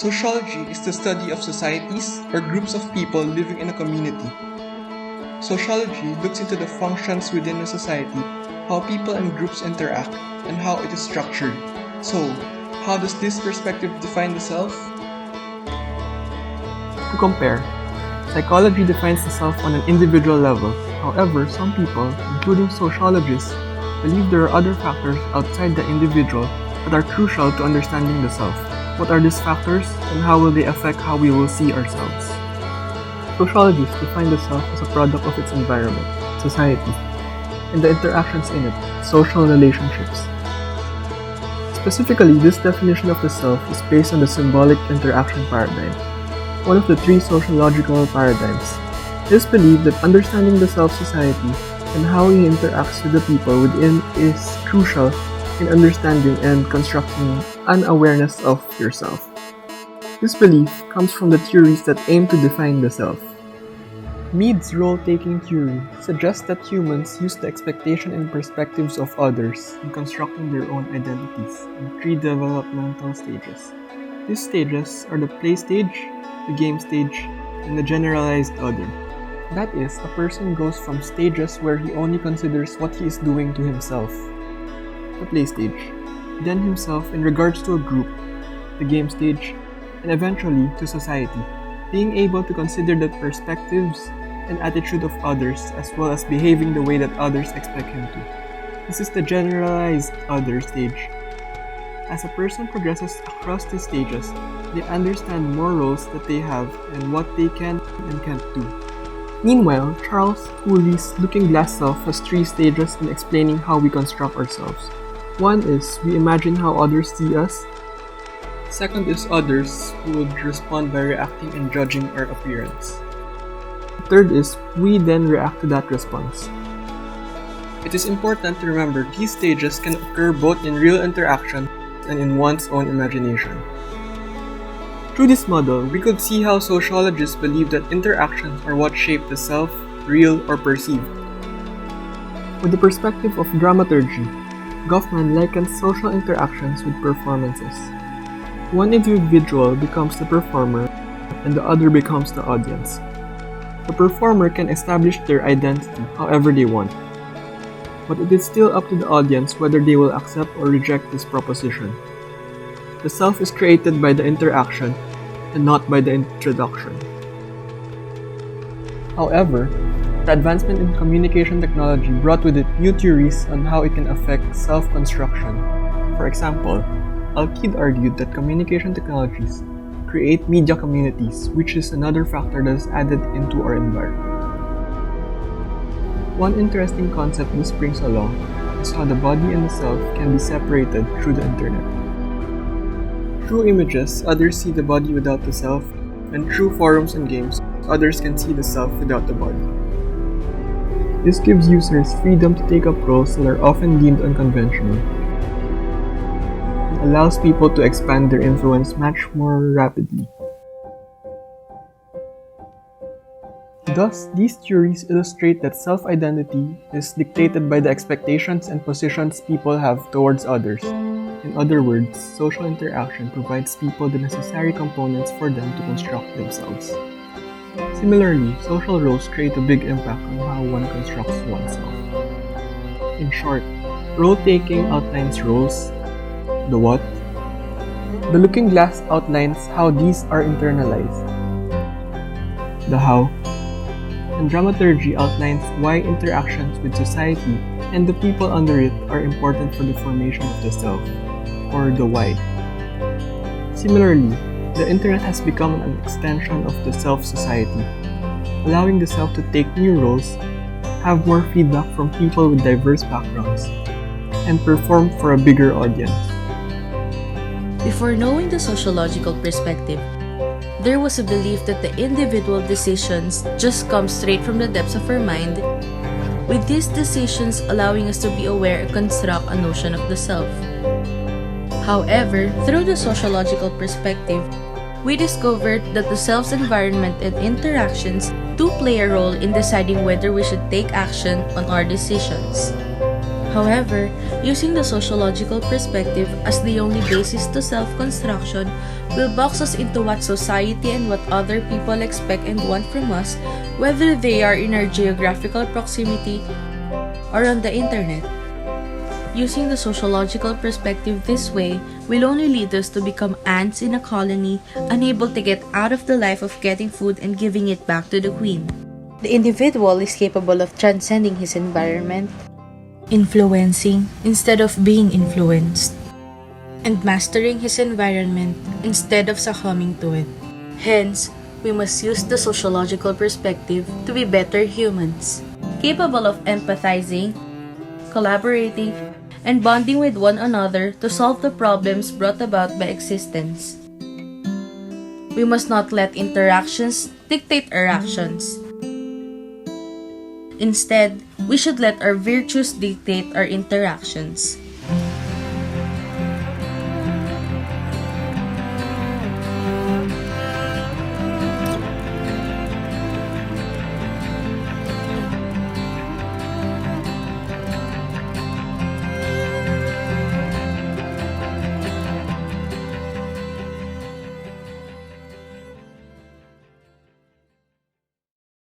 Sociology is the study of societies or groups of people living in a community. Sociology looks into the functions within a society, how people and groups interact, and how it is structured. So, how does this perspective define the self? To compare, psychology defines the self on an individual level. However, some people, including sociologists, believe there are other factors outside the individual that are crucial to understanding the self. What are these factors, and how will they affect how we will see ourselves? Sociologists define the self as a product of its environment, society, and the interactions in it, social relationships. Specifically, this definition of the self is based on the symbolic interaction paradigm, one of the three sociological paradigms. It is believed that understanding the self-society and how he interacts with the people within is crucial in understanding and constructing an awareness of yourself. This belief comes from the theories that aim to define the self. Mead's role-taking theory suggests that humans use the expectation and perspectives of others in constructing their own identities in three developmental stages. These stages are the play stage, the game stage, and the generalized other. That is, a person goes from stages where he only considers what he is doing to himself, the play stage, then himself in regards to a group, the game stage, and eventually to society, being able to consider the perspectives and attitude of others as well as behaving the way that others expect him to. This is the generalized other stage. As a person progresses across these stages, they understand more roles that they have and what they can and can't do. Meanwhile, Charles Cooley's Looking Glass Self has three stages in explaining how we construct ourselves. One is we imagine how others see us. Second is others who would respond by reacting and judging our appearance. Third is we then react to that response. It is important to remember these stages can occur both in real interaction and in one's own imagination. Through this model, we could see how sociologists believe that interactions are what shape the self, real or perceived. With the perspective of dramaturgy, Goffman likens social interactions with performances. One individual becomes the performer, and the other becomes the audience. The performer can establish their identity however they want, but it is still up to the audience whether they will accept or reject this proposition. The self is created by the interaction and not by the introduction. However, the advancement in communication technology brought with it new theories on how it can affect self-construction. For example, Alkid argued that communication technologies create media communities, which is another factor that is added into our environment. One interesting concept this brings along is how the body and the self can be separated through the internet. Through images, others see the body without the self, and through forums and games, others can see the self without the body. This gives users freedom to take up roles that are often deemed unconventional. It allows people to expand their influence much more rapidly. Thus, these theories illustrate that self-identity is dictated by the expectations and positions people have towards others. In other words, social interaction provides people the necessary components for them to construct themselves. Similarly, social roles create a big impact on how one constructs oneself. In short, role-taking outlines roles, the what. The Looking Glass outlines how these are internalized, the how. And dramaturgy outlines why interactions with society and the people under it are important for the formation of the self, or the why. Similarly, the internet has become an extension of the self-society, allowing the self to take new roles, have more feedback from people with diverse backgrounds, and perform for a bigger audience. Before knowing the sociological perspective, there was a belief that the individual decisions just come straight from the depths of our mind, with these decisions allowing us to be aware and construct a notion of the self. However, through the sociological perspective, we discovered that the self's environment and interactions do play a role in deciding whether we should take action on our decisions. However, using the sociological perspective as the only basis to self-construction will box us into what society and what other people expect and want from us, whether they are in our geographical proximity or on the internet. Using the sociological perspective this way will only lead us to become ants in a colony, unable to get out of the life of getting food and giving it back to the queen. The individual is capable of transcending his environment, influencing instead of being influenced, and mastering his environment instead of succumbing to it. Hence, we must use the sociological perspective to be better humans, capable of empathizing, collaborating, and bonding with one another to solve the problems brought about by existence. We must not let interactions dictate our actions. Instead, we should let our virtues dictate our interactions.